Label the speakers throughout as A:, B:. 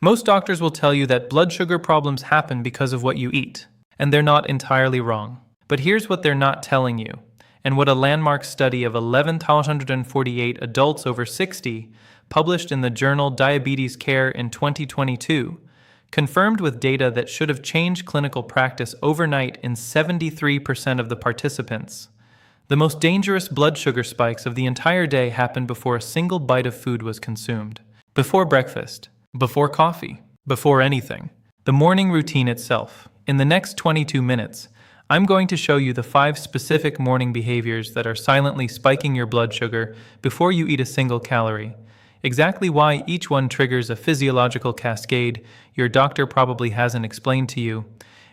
A: Most doctors will tell you that blood sugar problems happen because of what you eat, and they're not entirely wrong. But here's what they're not telling you, and what a landmark study of 11,148 adults over 60, published in the journal Diabetes Care in 2022, confirmed with data that should have changed clinical practice overnight in 73% of the participants. The most dangerous blood sugar spikes of the entire day happened before a single bite of food was consumed. Before breakfast, before coffee, before anything. The morning routine itself. In the next 22 minutes, I'm going to show you the 5 specific morning behaviors that are silently spiking your blood sugar before you eat a single calorie. Exactly why each one triggers a physiological cascade your doctor probably hasn't explained to you,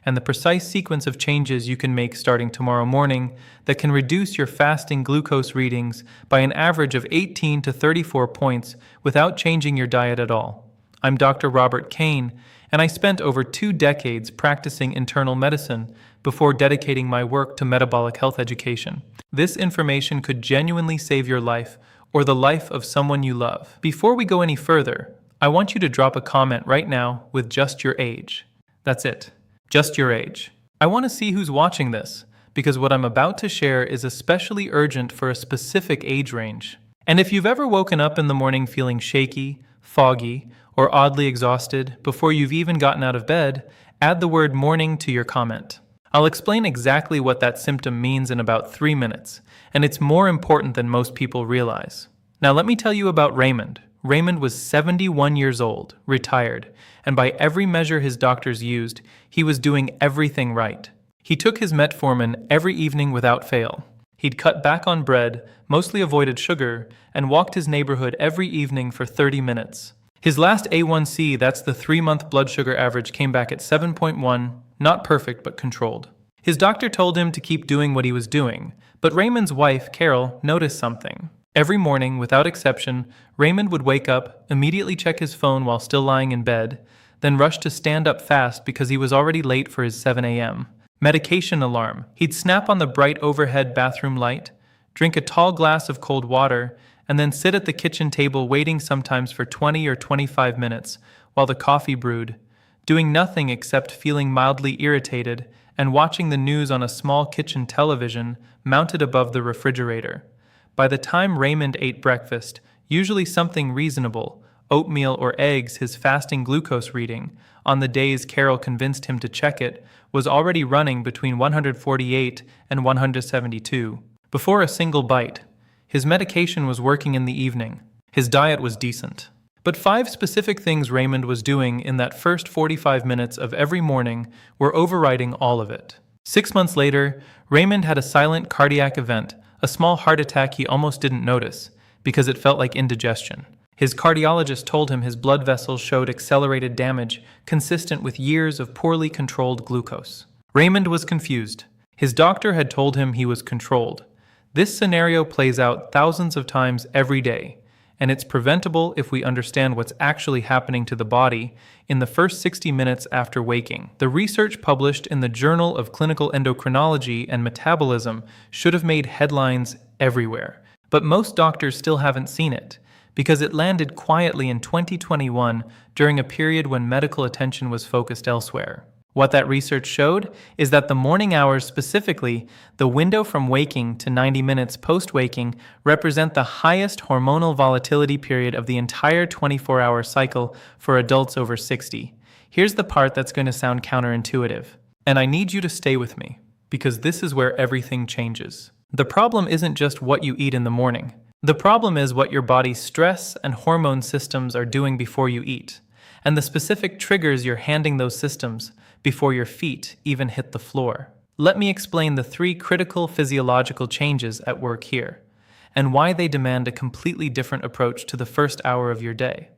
A: and the precise sequence of changes you can make starting tomorrow morning that can reduce your fasting glucose readings by an average of 18 to 34 points without changing your diet at all. I'm Dr. Robert Kane, and I spent over 2 decades practicing internal medicine before dedicating my work to metabolic health education. This information could genuinely save your life or the life of someone you love. Before we go any further, I want you to drop a comment right now with just your age. That's it. Just your age. I want to see who's watching this, because what I'm about to share is especially urgent for a specific age range. And if you've ever woken up in the morning feeling shaky, foggy, or oddly exhausted before you've even gotten out of bed, add the word morning to your comment. I'll explain exactly what that symptom means in about 3 minutes, and it's more important than most people realize. Now let me tell you about Raymond. Raymond was 71 years old, retired, and by every measure his doctors used, he was doing everything right. He took his metformin every evening without fail. He'd cut back on bread, mostly avoided sugar, and walked his neighborhood every evening for 30 minutes. His last A1C, that's the 3-month blood sugar average, came back at 7.1, not perfect but controlled. His doctor told him to keep doing what he was doing, but Raymond's wife, Carol, noticed something. Every morning, without exception, Raymond would wake up, immediately check his phone while still lying in bed, then rush to stand up fast because he was already late for his 7 a.m. medication alarm. He'd snap on the bright overhead bathroom light, drink a tall glass of cold water, and then sit at the kitchen table waiting sometimes for 20 or 25 minutes while the coffee brewed, doing nothing except feeling mildly irritated and watching the news on a small kitchen television mounted above the refrigerator. By the time Raymond ate breakfast, usually something reasonable, oatmeal or eggs, his fasting glucose reading, on the days Carol convinced him to check it, was already running between 148 and 172. Before a single bite, his medication was working in the evening. His diet was decent. But 5 specific things Raymond was doing in that first 45 minutes of every morning were overriding all of it. 6 months later, Raymond had a silent cardiac event, a small heart attack he almost didn't notice, because it felt like indigestion. His cardiologist told him his blood vessels showed accelerated damage consistent with years of poorly controlled glucose. Raymond was confused. His doctor had told him he was controlled. This scenario plays out thousands of times every day, and it's preventable if we understand what's actually happening to the body in the first 60 minutes after waking. The research published in the Journal of Clinical Endocrinology and Metabolism should have made headlines everywhere, but most doctors still haven't seen it, because it landed quietly in 2021 during a period when medical attention was focused elsewhere. What that research showed is that the morning hours, specifically the window from waking to 90 minutes post-waking, represent the highest hormonal volatility period of the entire 24-hour cycle for adults over 60. Here's the part that's going to sound counterintuitive, and I need you to stay with me, because this is where everything changes. The problem isn't just what you eat in the morning. The problem is what your body's stress and hormone systems are doing before you eat, and the specific triggers you're handing those systems before your feet even hit the floor. Let me explain the 3 critical physiological changes at work here, and why they demand a completely different approach to the first hour of your day.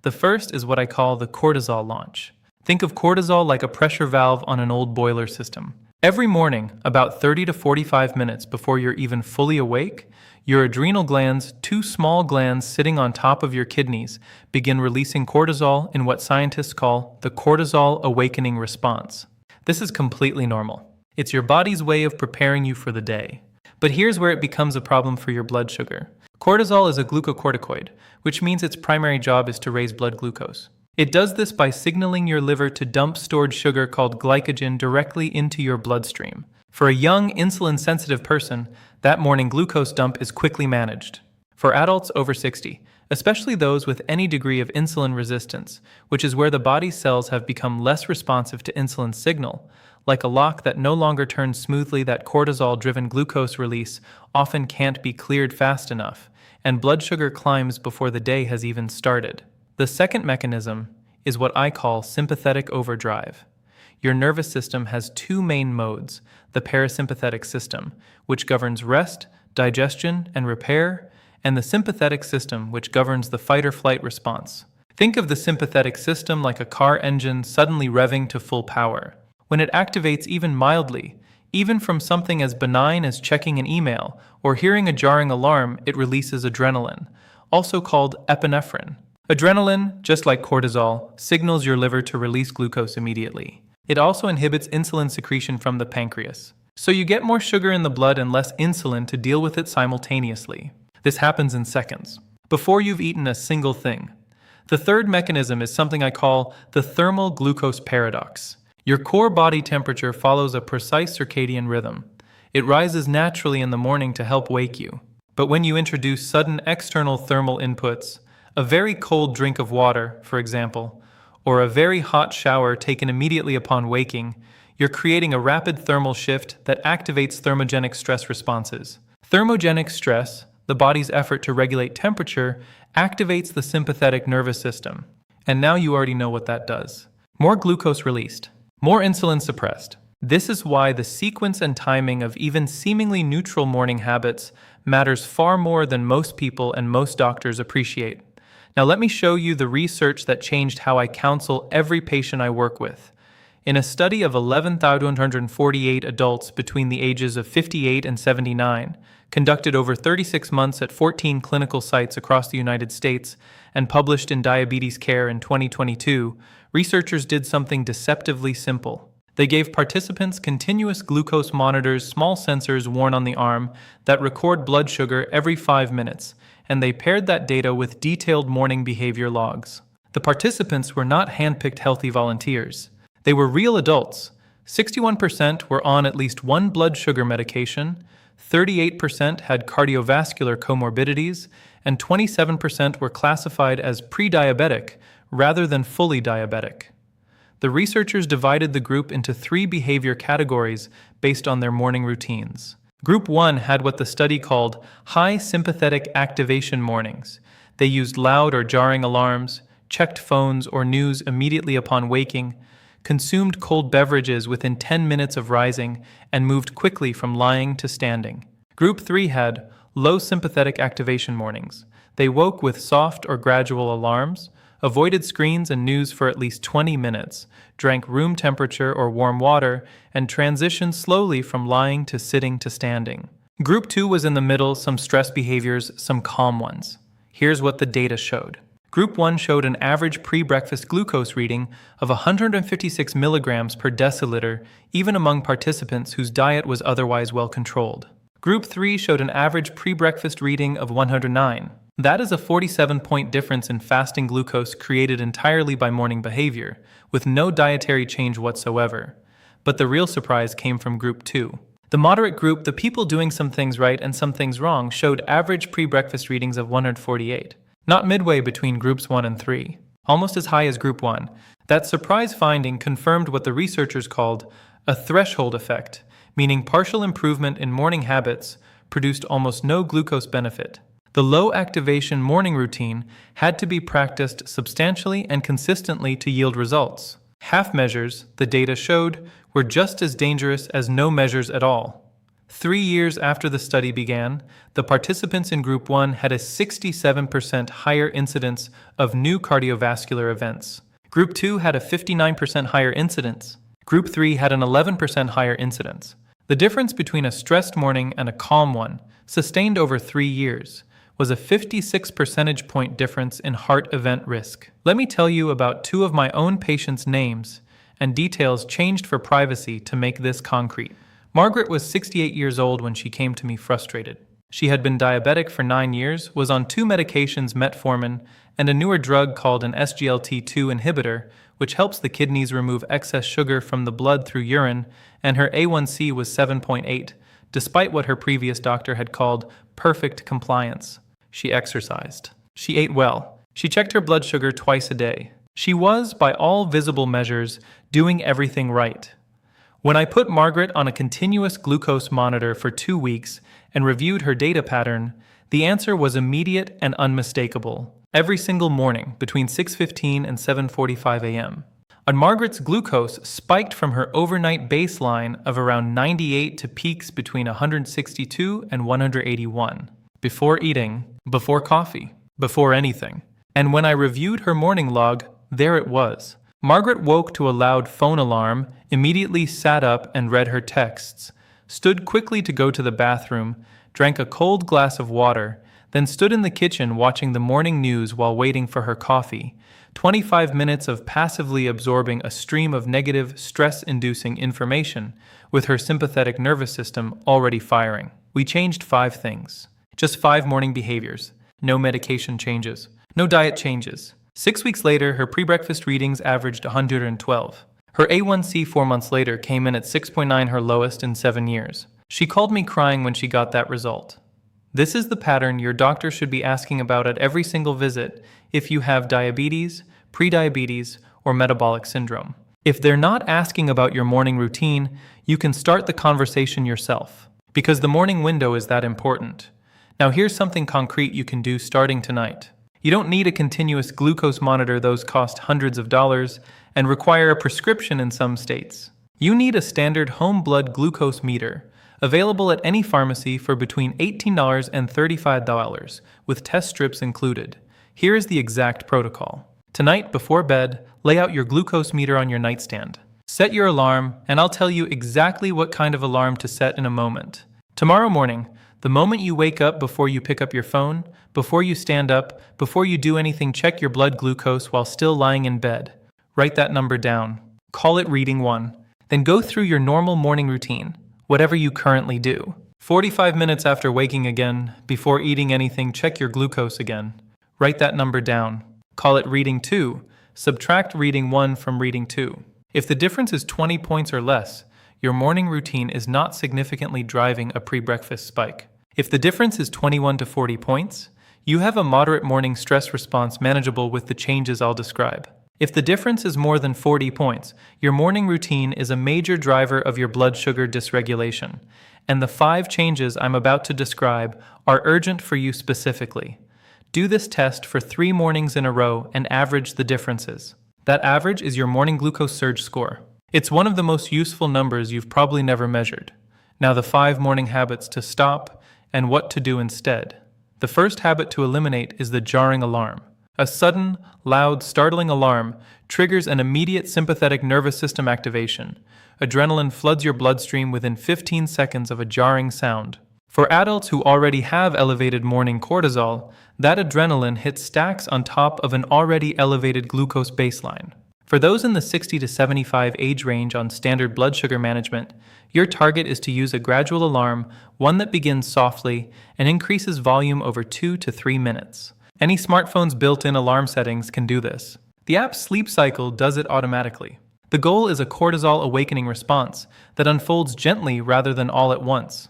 A: The first is what I call the cortisol launch. Think of cortisol like a pressure valve on an old boiler system. Every morning, about 30 to 45 minutes before you're even fully awake, your adrenal glands, 2 small glands sitting on top of your kidneys, begin releasing cortisol in what scientists call the cortisol awakening response. This is completely normal. It's your body's way of preparing you for the day. But here's where it becomes a problem for your blood sugar. Cortisol is a glucocorticoid, which means its primary job is to raise blood glucose. It does this by signaling your liver to dump stored sugar called glycogen directly into your bloodstream. For a young, insulin-sensitive person, that morning glucose dump is quickly managed. For adults over 60, especially those with any degree of insulin resistance, which is where the body's cells have become less responsive to insulin signal, like a lock that no longer turns smoothly, that cortisol-driven glucose release often can't be cleared fast enough, and blood sugar climbs before the day has even started. The second mechanism is what I call sympathetic overdrive. Your nervous system has two main modes: the parasympathetic system, which governs rest, digestion, and repair, and the sympathetic system, which governs the fight-or-flight response. Think of the sympathetic system like a car engine suddenly revving to full power. When it activates even mildly, even from something as benign as checking an email or hearing a jarring alarm, it releases adrenaline, also called epinephrine. Adrenaline, just like cortisol, signals your liver to release glucose immediately. It also inhibits insulin secretion from the pancreas. So you get more sugar in the blood and less insulin to deal with it simultaneously. This happens in seconds, before you've eaten a single thing. The third mechanism is something I call the thermal glucose paradox. Your core body temperature follows a precise circadian rhythm. It rises naturally in the morning to help wake you. But when you introduce sudden external thermal inputs, a very cold drink of water, for example, or a very hot shower taken immediately upon waking, you're creating a rapid thermal shift that activates thermogenic stress responses. Thermogenic stress, the body's effort to regulate temperature, activates the sympathetic nervous system. And now you already know what that does. More glucose released, more insulin suppressed. This is why the sequence and timing of even seemingly neutral morning habits matters far more than most people and most doctors appreciate. Now let me show you the research that changed how I counsel every patient I work with. In a study of 11,148 adults between the ages of 58 and 79, conducted over 36 months at 14 clinical sites across the United States and published in Diabetes Care in 2022, researchers did something deceptively simple. They gave participants continuous glucose monitors, small sensors worn on the arm that record blood sugar every 5 minutes, and they paired that data with detailed morning behavior logs. The participants were not handpicked healthy volunteers. They were real adults. 61% were on at least one blood sugar medication, 38% had cardiovascular comorbidities, and 27% were classified as pre-diabetic rather than fully diabetic. The researchers divided the group into 3 behavior categories based on their morning routines. Group 1 had what the study called high sympathetic activation mornings. They used loud or jarring alarms, checked phones or news immediately upon waking, consumed cold beverages within 10 minutes of rising, and moved quickly from lying to standing. Group 3 had low sympathetic activation mornings. They woke with soft or gradual alarms, avoided screens and news for at least 20 minutes, drank room temperature or warm water, and transitioned slowly from lying to sitting to standing. Group 2 was in the middle, some stress behaviors, some calm ones. Here's what the data showed. Group 1 showed an average pre-breakfast glucose reading of 156 milligrams per deciliter, even among participants whose diet was otherwise well controlled. Group 3 showed an average pre-breakfast reading of 109. That is a 47-point difference in fasting glucose created entirely by morning behavior, with no dietary change whatsoever. But the real surprise came from Group 2. The moderate group, the people doing some things right and some things wrong, showed average pre-breakfast readings of 148. Not midway between Groups 1 and 3, almost as high as Group 1. That surprise finding confirmed what the researchers called a threshold effect, meaning partial improvement in morning habits produced almost no glucose benefit. The low activation morning routine had to be practiced substantially and consistently to yield results. Half measures, the data showed, were just as dangerous as no measures at all. 3 years after the study began, the participants in Group 1 had a 67% higher incidence of new cardiovascular events. Group 2 had a 59% higher incidence. Group 3 had an 11% higher incidence. The difference between a stressed morning and a calm one, sustained over 3 years, was a 56 percentage point difference in heart event risk. Let me tell you about 2 of my own patients' names and details changed for privacy to make this concrete. Margaret was 68 years old when she came to me frustrated. She had been diabetic for 9 years, was on 2 medications, metformin, and a newer drug called an SGLT2 inhibitor, which helps the kidneys remove excess sugar from the blood through urine, and her A1C was 7.8, despite what her previous doctor had called perfect compliance. She exercised. She ate well. She checked her blood sugar twice a day. She was, by all visible measures, doing everything right. When I put Margaret on a continuous glucose monitor for 2 weeks and reviewed her data pattern, the answer was immediate and unmistakable. Every single morning between 6:15 and 7:45 a.m. And Margaret's glucose spiked from her overnight baseline of around 98 to peaks between 162 and 181. Before eating, before coffee, before anything. And when I reviewed her morning log, there it was. Margaret woke to a loud phone alarm, immediately sat up and read her texts, stood quickly to go to the bathroom, drank a cold glass of water, then stood in the kitchen watching the morning news while waiting for her coffee. 25 minutes of passively absorbing a stream of negative, stress-inducing information, with her sympathetic nervous system already firing. We changed 5 things. Just 5 morning behaviors. No medication changes. No diet changes. 6 weeks later, her pre-breakfast readings averaged 112. Her A1C 4 months later came in at 6.9, her lowest in 7 years. She called me crying when she got that result. This is the pattern your doctor should be asking about at every single visit if you have diabetes, prediabetes, or metabolic syndrome. If they're not asking about your morning routine, you can start the conversation yourself, because the morning window is that important. Now here's something concrete you can do starting tonight. You don't need a continuous glucose monitor, those cost hundreds of dollars and require a prescription in some states. You need a standard home blood glucose meter, available at any pharmacy for between $18 and $35, with test strips included. Here is the exact protocol. Tonight, before bed, lay out your glucose meter on your nightstand. Set your alarm, and I'll tell you exactly what kind of alarm to set in a moment. Tomorrow morning, the moment you wake up, before you pick up your phone, before you stand up, before you do anything, check your blood glucose while still lying in bed. Write that number down. Call it reading 1. Then go through your normal morning routine, whatever you currently do. 45 minutes after waking again, before eating anything, check your glucose again. Write that number down. Call it reading 2. Subtract reading 1 from reading 2. If the difference is 20 points or less, your morning routine is not significantly driving a pre-breakfast spike. If the difference is 21 to 40 points, you have a moderate morning stress response manageable with the changes I'll describe. If the difference is more than 40 points, your morning routine is a major driver of your blood sugar dysregulation, and the 5 changes I'm about to describe are urgent for you specifically. Do this test for 3 mornings in a row and average the differences. That average is your morning glucose surge score. It's one of the most useful numbers you've probably never measured. Now the 5 morning habits to stop and what to do instead. The first habit to eliminate is the jarring alarm. A sudden, loud, startling alarm triggers an immediate sympathetic nervous system activation. Adrenaline floods your bloodstream within 15 seconds of a jarring sound. For adults who already have elevated morning cortisol, that adrenaline hits stacks on top of an already elevated glucose baseline. For those in the 60 to 75 age range on standard blood sugar management, your target is to use a gradual alarm, one that begins softly and increases volume over 2 to 3 minutes. Any smartphone's built-in alarm settings can do this. The app's sleep cycle does it automatically. The goal is a cortisol awakening response that unfolds gently rather than all at once.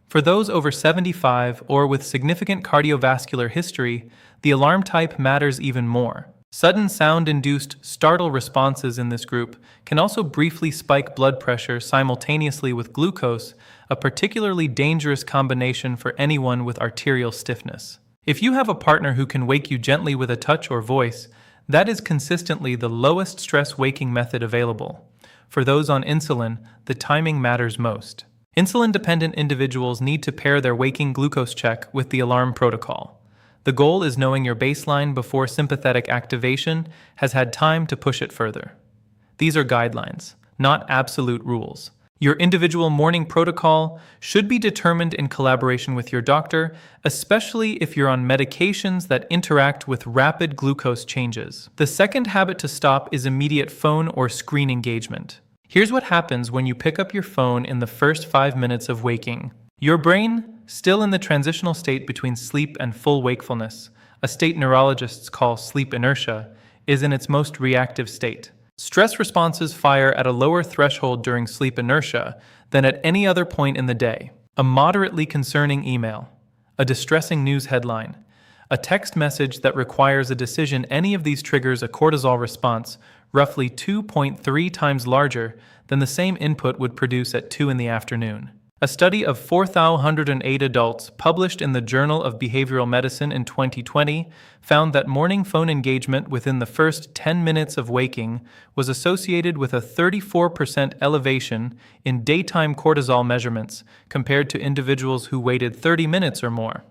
A: For those over 75 or with significant cardiovascular history, the alarm type matters even more. Sudden sound-induced startle responses in this group can also briefly spike blood pressure simultaneously with glucose, a particularly dangerous combination for anyone with arterial stiffness. If you have a partner who can wake you gently with a touch or voice, that is consistently the lowest stress waking method available. For those on insulin, the timing matters most. Insulin-dependent individuals need to pair their waking glucose check with the alarm protocol. The goal is knowing your baseline before sympathetic activation has had time to push it further. These are guidelines, not absolute rules. Your individual morning protocol should be determined in collaboration with your doctor, especially if you're on medications that interact with rapid glucose changes. The second habit to stop is immediate phone or screen engagement. Here's what happens when you pick up your phone in the first 5 minutes of waking. Your brain still in the transitional state between sleep and full wakefulness, a state neurologists call sleep inertia, is in its most reactive state. Stress responses fire at a lower threshold during sleep inertia than at any other point in the day. A moderately concerning email, a distressing news headline, a text message that requires a decision, any of these triggers a cortisol response roughly 2.3 times larger than the same input would produce at 2 in the afternoon. A study of 4,108 adults published in the Journal of Behavioral Medicine in 2020 found that morning phone engagement within the first 10 minutes of waking was associated with a 34% elevation in daytime cortisol measurements compared to individuals who waited 30 minutes or more.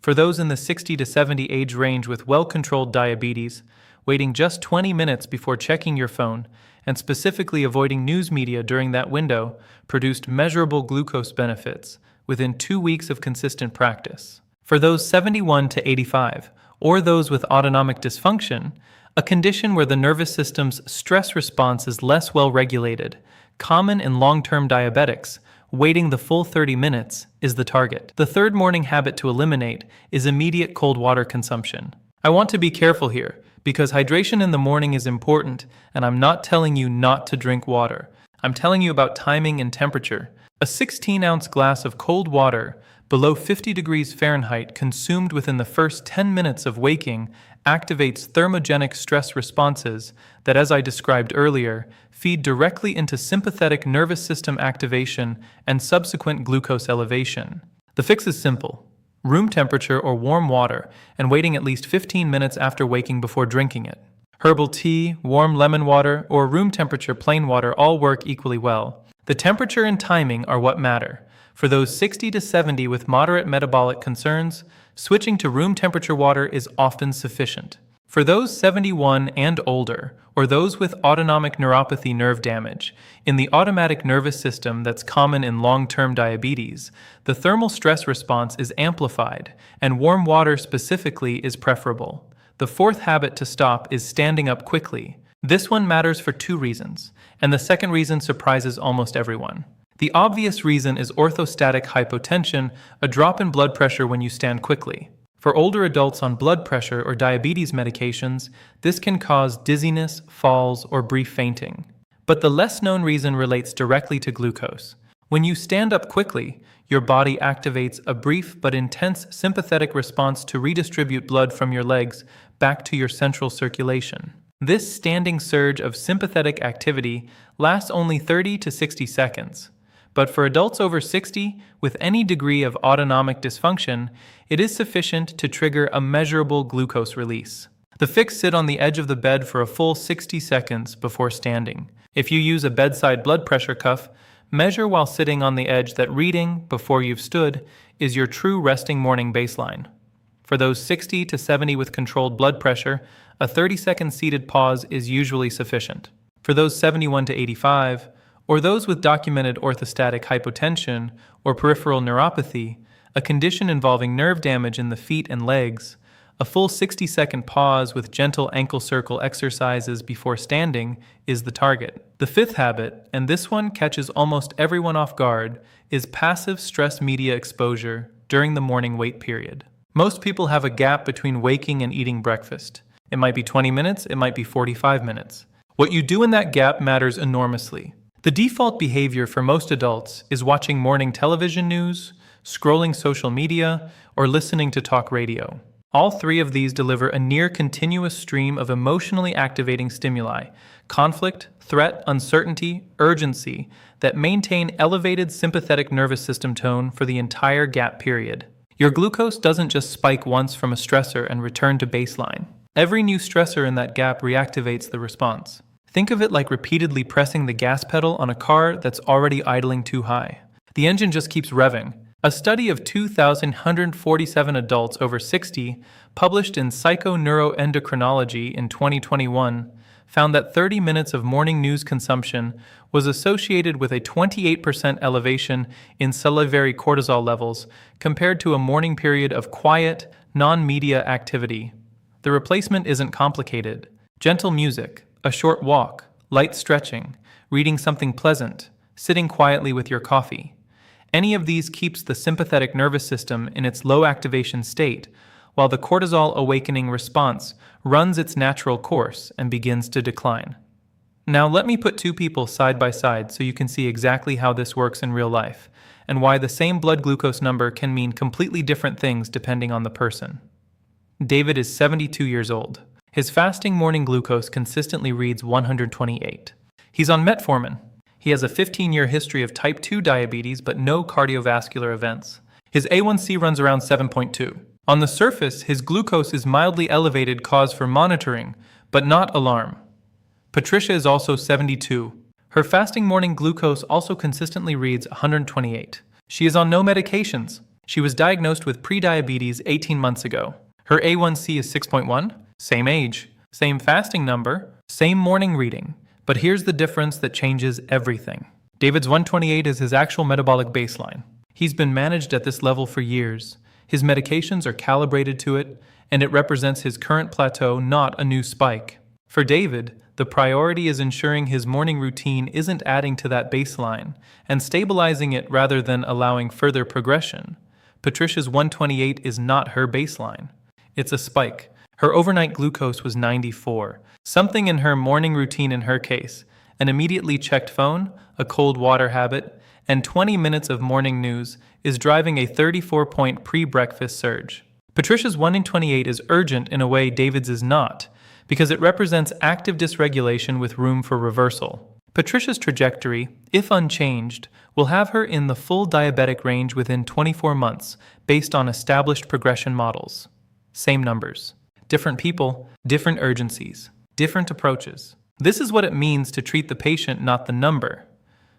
A: For those in the 60 to 70 age range with well-controlled diabetes, waiting just 20 minutes before checking your phone and specifically avoiding news media during that window produced measurable glucose benefits within 2 weeks of consistent practice. For those 71 to 85, or those with autonomic dysfunction, a condition where the nervous system's stress response is less well regulated, common in long-term diabetics, waiting the full 30 minutes is the target. The third morning habit to eliminate is immediate cold water consumption. I want to be careful here, because hydration in the morning is important, and I'm not telling you not to drink water. I'm telling you about timing and temperature. A 16-ounce glass of cold water below 50 degrees Fahrenheit consumed within the first 10 minutes of waking activates thermogenic stress responses that, as I described earlier, feed directly into sympathetic nervous system activation and subsequent glucose elevation. The fix is simple. Room temperature or warm water, and waiting at least 15 minutes after waking before drinking it. Herbal tea, warm lemon water, or room temperature plain water all work equally well. The temperature and timing are what matter. For those 60 to 70 with moderate metabolic concerns, switching to room temperature water is often sufficient. For those 71 and older, or those with autonomic neuropathy nerve damage, in the automatic nervous system that's common in long-term diabetes, the thermal stress response is amplified, and warm water specifically is preferable. The fourth habit to stop is standing up quickly. This one matters for 2 reasons, and the second reason surprises almost everyone. The obvious reason is orthostatic hypotension, a drop in blood pressure when you stand quickly. For older adults on blood pressure or diabetes medications, this can cause dizziness, falls, or brief fainting. But the less-known reason relates directly to glucose. When you stand up quickly, your body activates a brief but intense sympathetic response to redistribute blood from your legs back to your central circulation. This standing surge of sympathetic activity lasts only 30 to 60 seconds. But for adults over 60 with any degree of autonomic dysfunction, it is sufficient to trigger a measurable glucose release. The fix: sit on the edge of the bed for a full 60 seconds before standing. If you use a bedside blood pressure cuff, measure while sitting on the edge that reading, before you've stood, is your true resting morning baseline. For those 60 to 70 with controlled blood pressure, a 30-second seated pause is usually sufficient. For those 71 to 85, or those with documented orthostatic hypotension or peripheral neuropathy, a condition involving nerve damage in the feet and legs, a full 60-second pause with gentle ankle circle exercises before standing is the target. The fifth habit, and this one catches almost everyone off guard, is passive stress media exposure during the morning wait period. Most people have a gap between waking and eating breakfast. It might be 20 minutes, it might be 45 minutes. What you do in that gap matters enormously. The default behavior for most adults is watching morning television news, scrolling social media, or listening to talk radio. All 3 of these deliver a near continuous stream of emotionally activating stimuli: conflict, threat, uncertainty, urgency, that maintain elevated sympathetic nervous system tone for the entire gap period. Your glucose doesn't just spike once from a stressor and return to baseline. Every new stressor in that gap reactivates the response. Think of it like repeatedly pressing the gas pedal on a car that's already idling too high. The engine just keeps revving. A study of 2,147 adults over 60, published in Psychoneuroendocrinology in 2021, found that 30 minutes of morning news consumption was associated with a 28% elevation in salivary cortisol levels compared to a morning period of quiet, non-media activity. The replacement isn't complicated. Gentle music, a short walk, light stretching, reading something pleasant, sitting quietly with your coffee. Any of these keeps the sympathetic nervous system in its low activation state, while the cortisol awakening response runs its natural course and begins to decline. Now let me put two people side by side so you can see exactly how this works in real life, and why the same blood glucose number can mean completely different things depending on the person. David is 72 years old. His fasting morning glucose consistently reads 128. He's on metformin. He has a 15-year history of type 2 diabetes but no cardiovascular events. His A1C runs around 7.2. On the surface, his glucose is mildly elevated, cause for monitoring, but not alarm. Patricia is also 72. Her fasting morning glucose also consistently reads 128. She is on no medications. She was diagnosed with prediabetes 18 months ago. Her A1C is 6.1, same age, same fasting number, same morning reading. But here's the difference that changes everything. David's 128 is his actual metabolic baseline. He's been managed at this level for years. His medications are calibrated to it, and it represents his current plateau, not a new spike. For David, the priority is ensuring his morning routine isn't adding to that baseline and stabilizing it rather than allowing further progression. Patricia's 128 is not her baseline. It's a spike. Her overnight glucose was 94. Something in her morning routine in her case, an immediately checked phone, a cold water habit, and 20 minutes of morning news is driving a 34-point pre-breakfast surge. Patricia's 1 in 28 is urgent in a way David's is not, because it represents active dysregulation with room for reversal. Patricia's trajectory, if unchanged, will have her in the full diabetic range within 24 months based on established progression models. Same numbers. Different people, different urgencies, different approaches. This is what it means to treat the patient, not the number.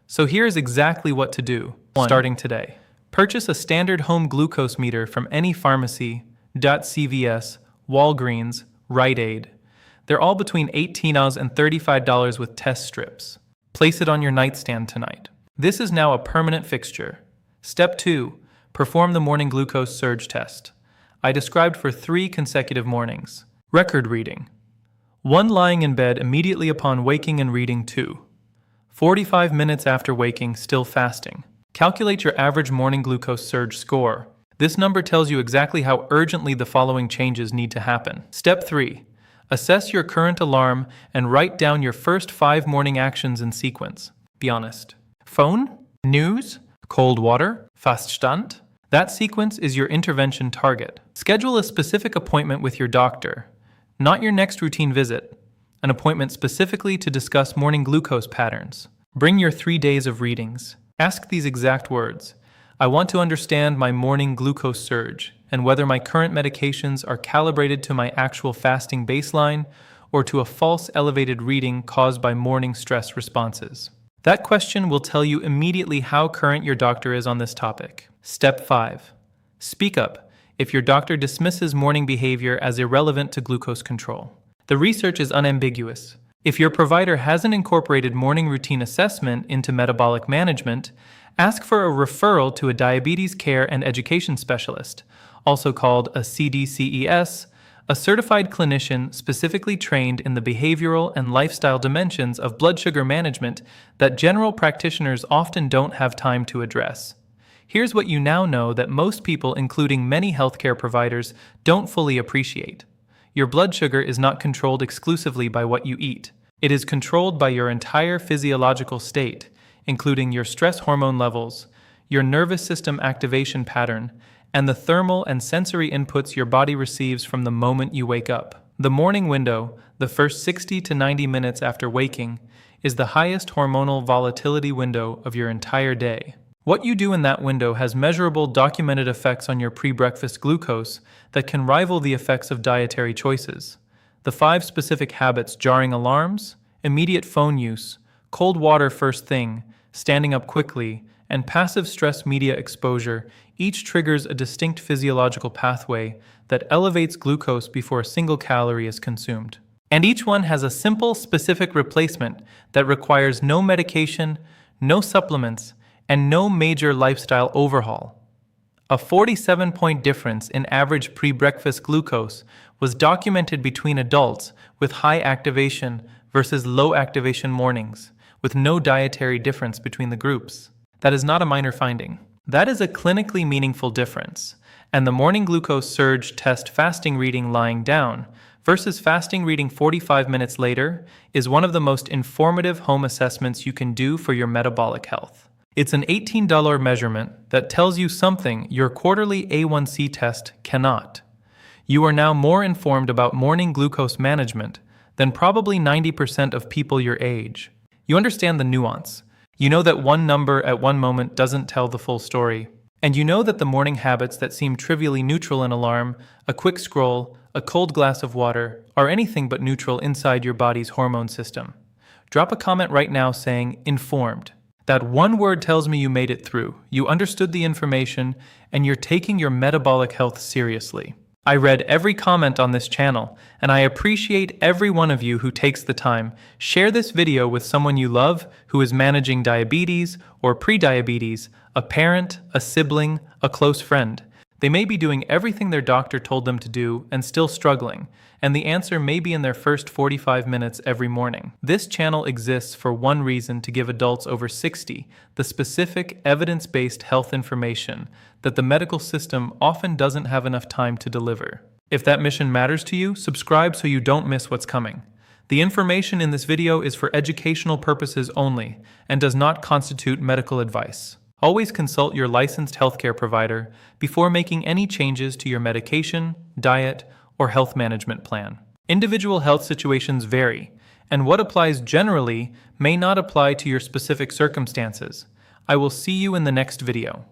A: So here's exactly what to do, starting today. Purchase a standard home glucose meter from any pharmacy, .CVS, Walgreens, Rite Aid. They're all between $18 and $35 with test strips. Place it on your nightstand tonight. This is now a permanent fixture. Step 2. Perform the morning glucose surge test. I described for 3 consecutive mornings. Record reading. 1 lying in bed immediately upon waking and reading 2. 45 minutes after waking, still fasting. Calculate your average morning glucose surge score. This number tells you exactly how urgently the following changes need to happen. Step 3. Assess your current alarm and write down your first 5 morning actions in sequence. Be honest. Phone? News? Cold water? Faststand? That sequence is your intervention target. Schedule a specific appointment with your doctor, not your next routine visit, an appointment specifically to discuss morning glucose patterns. Bring your 3 days of readings. Ask these exact words. I want to understand my morning glucose surge and whether my current medications are calibrated to my actual fasting baseline or to a false elevated reading caused by morning stress responses. That question will tell you immediately how current your doctor is on this topic. Step 5. Speak up if your doctor dismisses morning behavior as irrelevant to glucose control. The research is unambiguous. If your provider hasn't incorporated morning routine assessment into metabolic management, ask for a referral to a diabetes care and education specialist, also called a CDCES, a certified clinician specifically trained in the behavioral and lifestyle dimensions of blood sugar management that general practitioners often don't have time to address. Here's what you now know that most people, including many healthcare providers, don't fully appreciate. Your blood sugar is not controlled exclusively by what you eat. It is controlled by your entire physiological state, including your stress hormone levels, your nervous system activation pattern, and the thermal and sensory inputs your body receives from the moment you wake up. The morning window, the first 60 to 90 minutes after waking, is the highest hormonal volatility window of your entire day. What you do in that window has measurable documented effects on your pre-breakfast glucose that can rival the effects of dietary choices. The 5 specific habits: jarring alarms, immediate phone use, cold water first thing, standing up quickly, and passive stress media exposure each triggers a distinct physiological pathway that elevates glucose before a single calorie is consumed. And each one has a simple, specific replacement that requires no medication, no supplements, and no major lifestyle overhaul. A 47-point difference in average pre-breakfast glucose was documented between adults with high activation versus low activation mornings, with no dietary difference between the groups. That is not a minor finding. That is a clinically meaningful difference, and the morning glucose surge test fasting reading lying down versus fasting reading 45 minutes later is one of the most informative home assessments you can do for your metabolic health. It's an $18 measurement that tells you something your quarterly A1C test cannot. You are now more informed about morning glucose management than probably 90% of people your age. You understand the nuance. You know that one number at one moment doesn't tell the full story. And you know that the morning habits that seem trivially neutral in alarm, a quick scroll, a cold glass of water, are anything but neutral inside your body's hormone system. Drop a comment right now saying informed. That one word tells me you made it through, you understood the information, and you're taking your metabolic health seriously. I read every comment on this channel, and I appreciate every one of you who takes the time. Share this video with someone you love who is managing diabetes or prediabetes, a parent, a sibling, a close friend. They may be doing everything their doctor told them to do and still struggling, and the answer may be in their first 45 minutes every morning. This channel exists for one reason: to give adults over 60 the specific, evidence-based health information that the medical system often doesn't have enough time to deliver. If that mission matters to you, subscribe so you don't miss what's coming. The information in this video is for educational purposes only and does not constitute medical advice. Always consult your licensed healthcare provider before making any changes to your medication, diet, or health management plan. Individual health situations vary, and what applies generally may not apply to your specific circumstances. I will see you in the next video.